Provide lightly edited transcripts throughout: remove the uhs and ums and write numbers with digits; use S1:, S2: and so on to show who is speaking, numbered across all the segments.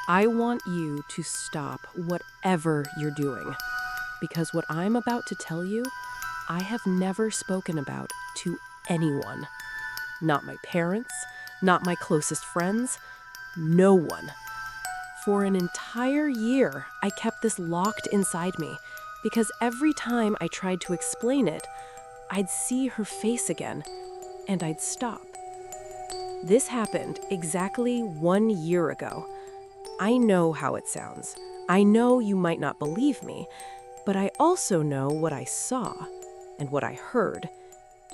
S1: I want you to stop whatever you're doing, because what I'm about to tell you, I have never spoken about to anyone. Not my parents, not my closest friends, no one. For an entire year, I kept this locked inside me, because every time I tried to explain it, I'd see her face again, and I'd stop. This happened exactly 1 year ago. I know how it sounds. I know you might not believe me, but I also know what I saw, and what I heard,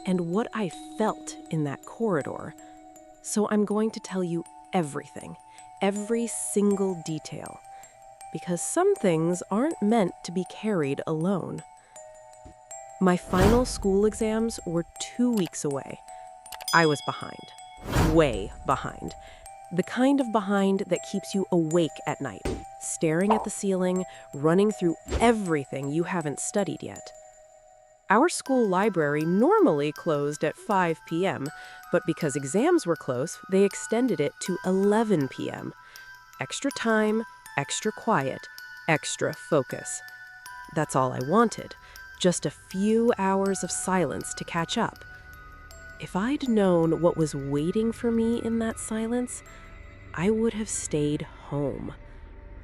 S1: and what I felt in that corridor. So I'm going to tell you everything, every single detail, because some things aren't meant to be carried alone. My final school exams were 2 weeks away. I was behind, way behind. The kind of behind that keeps you awake at night, staring at the ceiling, running through everything you haven't studied yet. Our school library normally closed at 5 p.m., but because exams were close, they extended it to 11 p.m. Extra time, extra quiet, extra focus. That's all I wanted, just a few hours of silence to catch up. If I'd known what was waiting for me in that silence, I would have stayed home.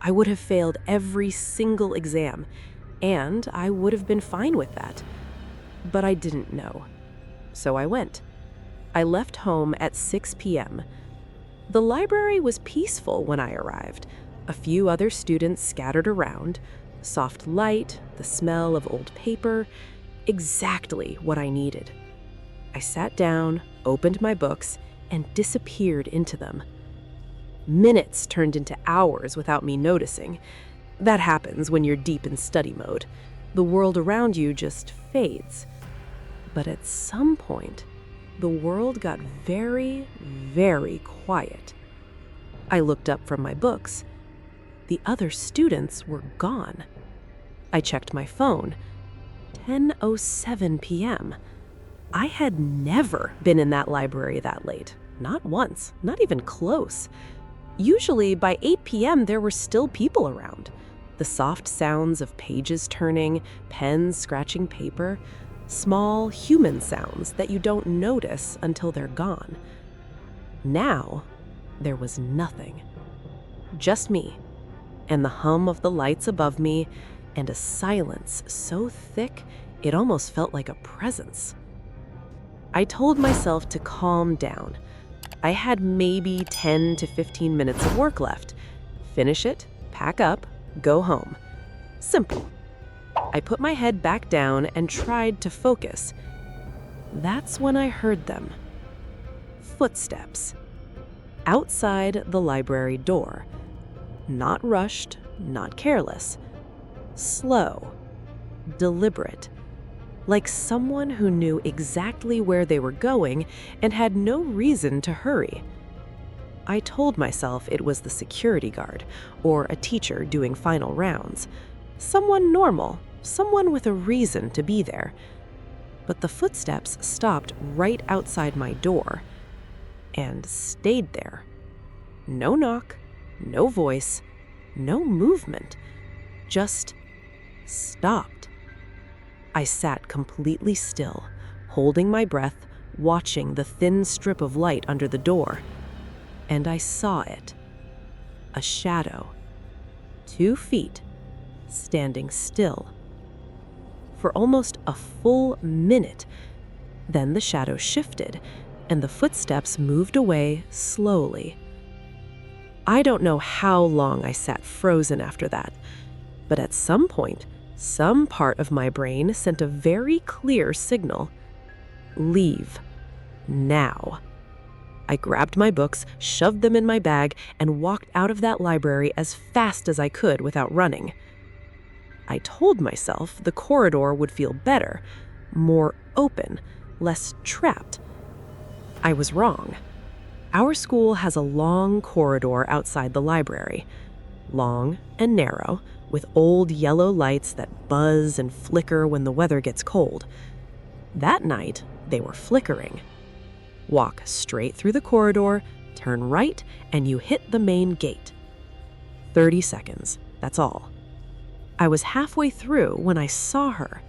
S1: I would have failed every single exam, and I would have been fine with that. But I didn't know. So I went. I left home at 6 p.m. The library was peaceful when I arrived. A few other students scattered around. Soft light, the smell of old paper, exactly what I needed. I sat down, opened my books, and disappeared into them. Minutes turned into hours without me noticing. That happens when you're deep in study mode. The world around you just fades. But at some point, the world got very, very quiet. I looked up from my books. The other students were gone. I checked my phone. 10:07 p.m. I had never been in that library that late. Not once, not even close. Usually by 8 p.m. there were still people around. The soft sounds of pages turning, pens scratching paper, small human sounds that you don't notice until they're gone. Now, there was nothing. Just me, and the hum of the lights above me, and a silence so thick it almost felt like a presence. I told myself to calm down. I had maybe 10 to 15 minutes of work left. Finish it, pack up, go home. Simple. I put my head back down and tried to focus. That's when I heard them. Footsteps. Outside the library door. Not rushed, not careless. Slow. Deliberate. Like someone who knew exactly where they were going and had no reason to hurry. I told myself it was the security guard or a teacher doing final rounds. Someone normal, someone with a reason to be there. But the footsteps stopped right outside my door and stayed there. No knock, no voice, no movement, just stopped. I sat completely still, holding my breath, watching the thin strip of light under the door. And I saw it. A shadow. 2 feet, standing still. For almost a full minute. Then the shadow shifted, and the footsteps moved away slowly. I don't know how long I sat frozen after that, but at some point, some part of my brain sent a very clear signal. Leave. Now. I grabbed my books, shoved them in my bag, and walked out of that library as fast as I could without running. I told myself the corridor would feel better, more open, less trapped. I was wrong. Our school has a long corridor outside the library. Long and narrow, with old yellow lights that buzz and flicker when the weather gets cold. That night, they were flickering. Walk straight through the corridor, turn right, and you hit the main gate. 30 seconds, that's all. I was halfway through when I saw her,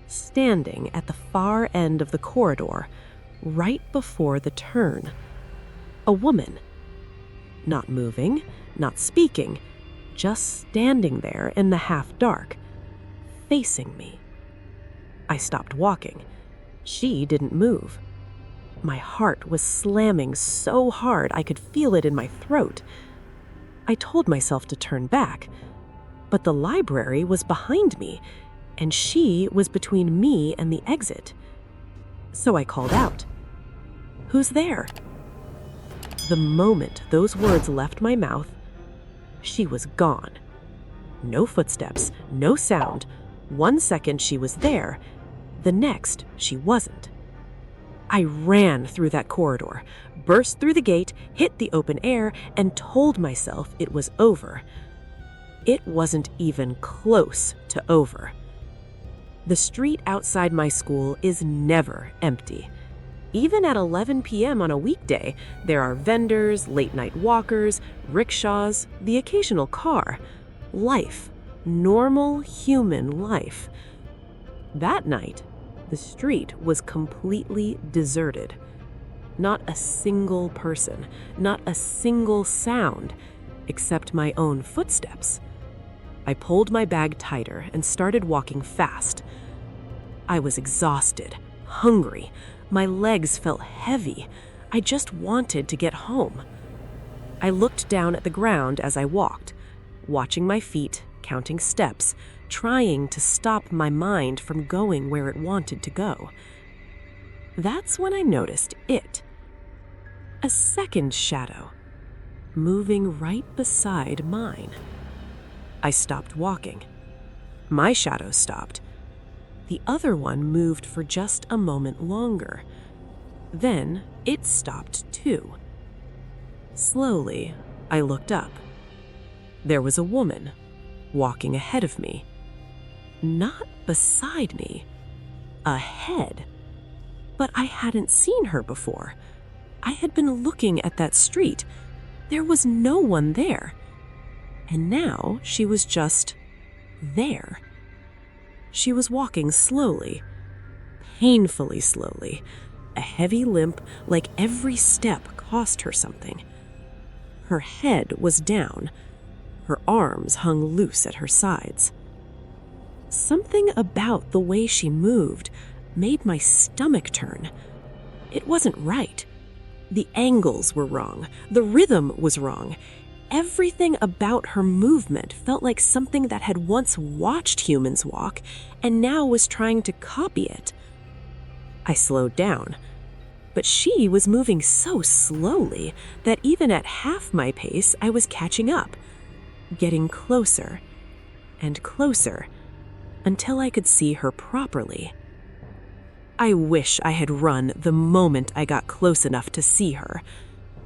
S1: standing at the far end of the corridor, right before the turn. A woman. Not moving, not speaking, just standing there in the half-dark, facing me. I stopped walking. She didn't move. My heart was slamming so hard I could feel it in my throat. I told myself to turn back, but the library was behind me, and she was between me and the exit. So I called out, "Who's there?" The moment those words left my mouth, she was gone. No footsteps, no sound. 1 second she was there, the next she wasn't. I ran through that corridor, burst through the gate, hit the open air, and told myself it was over. It wasn't even close to over. The street outside my school is never empty. Even at 11 p.m. on a weekday, there are vendors, late-night walkers, rickshaws, the occasional car. Life. Normal human life. That night, the street was completely deserted. Not a single person, not a single sound, except my own footsteps. I pulled my bag tighter and started walking fast. I was exhausted, hungry. My legs felt heavy. I just wanted to get home. I looked down at the ground as I walked, watching my feet, counting steps, trying to stop my mind from going where it wanted to go. That's when I noticed it. A second shadow, moving right beside mine. I stopped walking. My shadow stopped. The other one moved for just a moment longer. Then it stopped too. Slowly, I looked up. There was a woman walking ahead of me. Not beside me. Ahead. But I hadn't seen her before. I had been looking at that street. There was no one there. And now she was just there. She was walking slowly, painfully slowly, a heavy limp like every step cost her something. Her head was down. Her arms hung loose at her sides. Something about the way she moved made my stomach turn. It wasn't right. The angles were wrong. The rhythm was wrong. Everything about her movement felt like something that had once watched humans walk and now was trying to copy it. I slowed down, but she was moving so slowly that even at half my pace, I was catching up, getting closer and closer until I could see her properly. I wish I had run the moment I got close enough to see her.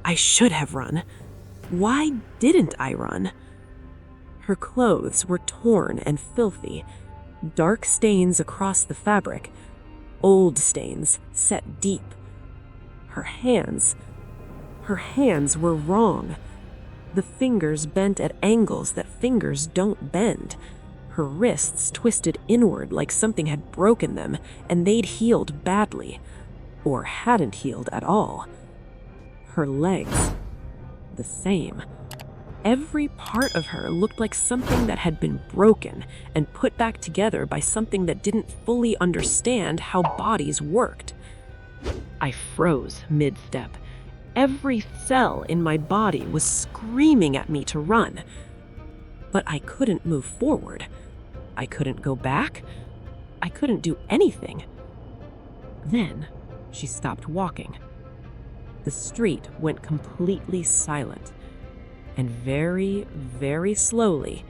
S1: I should have run. Why didn't I run? Her clothes were torn and filthy, dark stains across the fabric, old stains set deep. Her hands were wrong. The fingers bent at angles that fingers don't bend. Her wrists twisted inward like something had broken them and they'd healed badly, or hadn't healed at all. Her legs, the same. Every part of her looked like something that had been broken and put back together by something that didn't fully understand how bodies worked. I froze mid-step. Every cell in my body was screaming at me to run. But I couldn't move forward. I couldn't go back. I couldn't do anything. Then she stopped walking. The street went completely silent, and very, very slowly,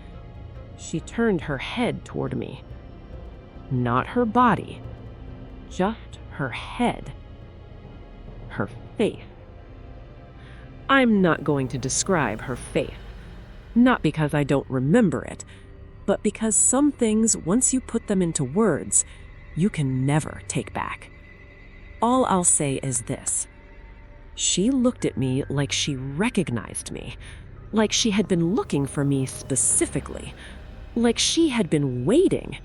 S1: she turned her head toward me. Not her body, just her head. Her face. I'm not going to describe her face, not because I don't remember it, but because some things, once you put them into words, you can never take back. All I'll say is this. She looked at me like she recognized me, like she had been looking for me specifically, like she had been waiting.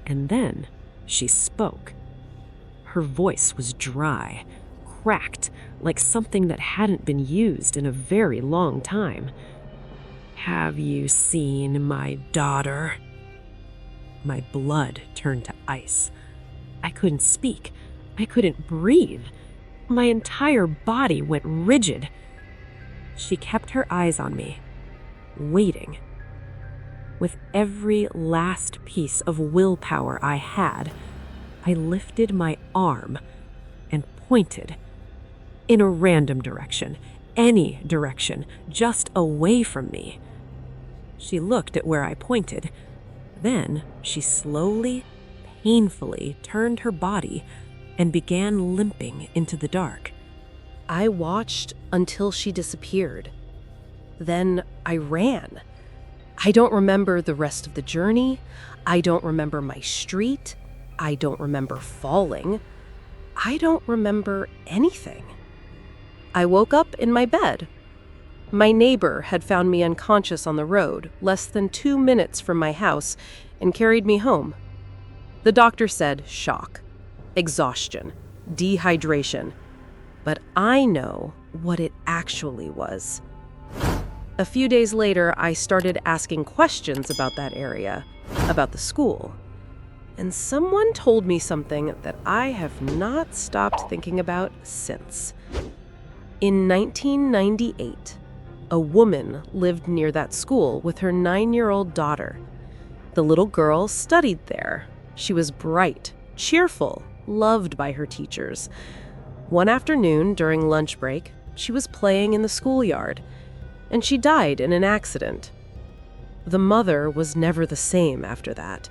S1: And then she spoke. Her voice was dry, cracked, like something that hadn't been used in a very long time. "Have you seen my daughter?" My blood turned to ice. I couldn't speak. I couldn't breathe. My entire body went rigid. She kept her eyes on me, waiting. With every last piece of willpower I had, I lifted my arm and pointed in a random direction, any direction, just away from me. She looked at where I pointed. Then she slowly, painfully turned her body and began limping into the dark. I watched until she disappeared. Then I ran. I don't remember the rest of the journey. I don't remember my street. I don't remember falling. I don't remember anything. I woke up in my bed. My neighbor had found me unconscious on the road, less than 2 minutes from my house, and carried me home. The doctor said shock, exhaustion, dehydration, but I know what it actually was. A few days later, I started asking questions about that area, about the school. And someone told me something that I have not stopped thinking about since. In 1998, a woman lived near that school with her 9-year-old daughter. The little girl studied there. She was bright, cheerful, loved by her teachers. One afternoon during lunch break, she was playing in the schoolyard, and she died in an accident. The mother was never the same after that.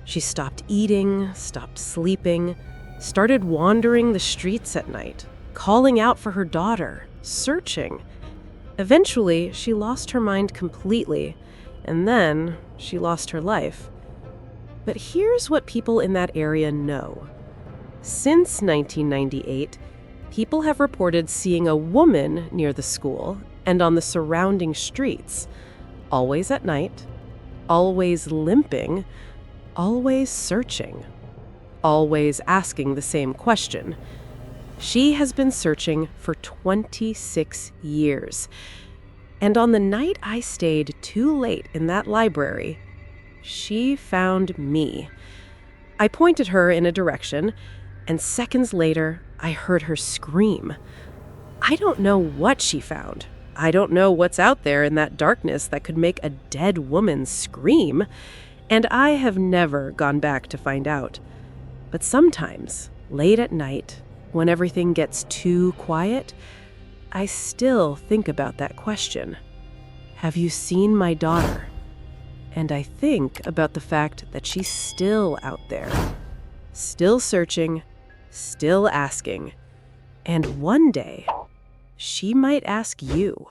S1: She stopped eating, stopped sleeping, started wandering the streets at night, calling out for her daughter, searching. Eventually, she lost her mind completely, and then she lost her life. But here's what people in that area know. Since 1998, people have reported seeing a woman near the school and on the surrounding streets, always at night, always limping, always searching, always asking the same question. She has been searching for 26 years. And on the night I stayed too late in that library, she found me. I pointed her in a direction, and seconds later, I heard her scream. I don't know what she found. I don't know what's out there in that darkness that could make a dead woman scream, and I have never gone back to find out. But sometimes, late at night, when everything gets too quiet, I still think about that question. Have you seen my daughter? And I think about the fact that she's still out there, still searching, still asking. And one day, she might ask you.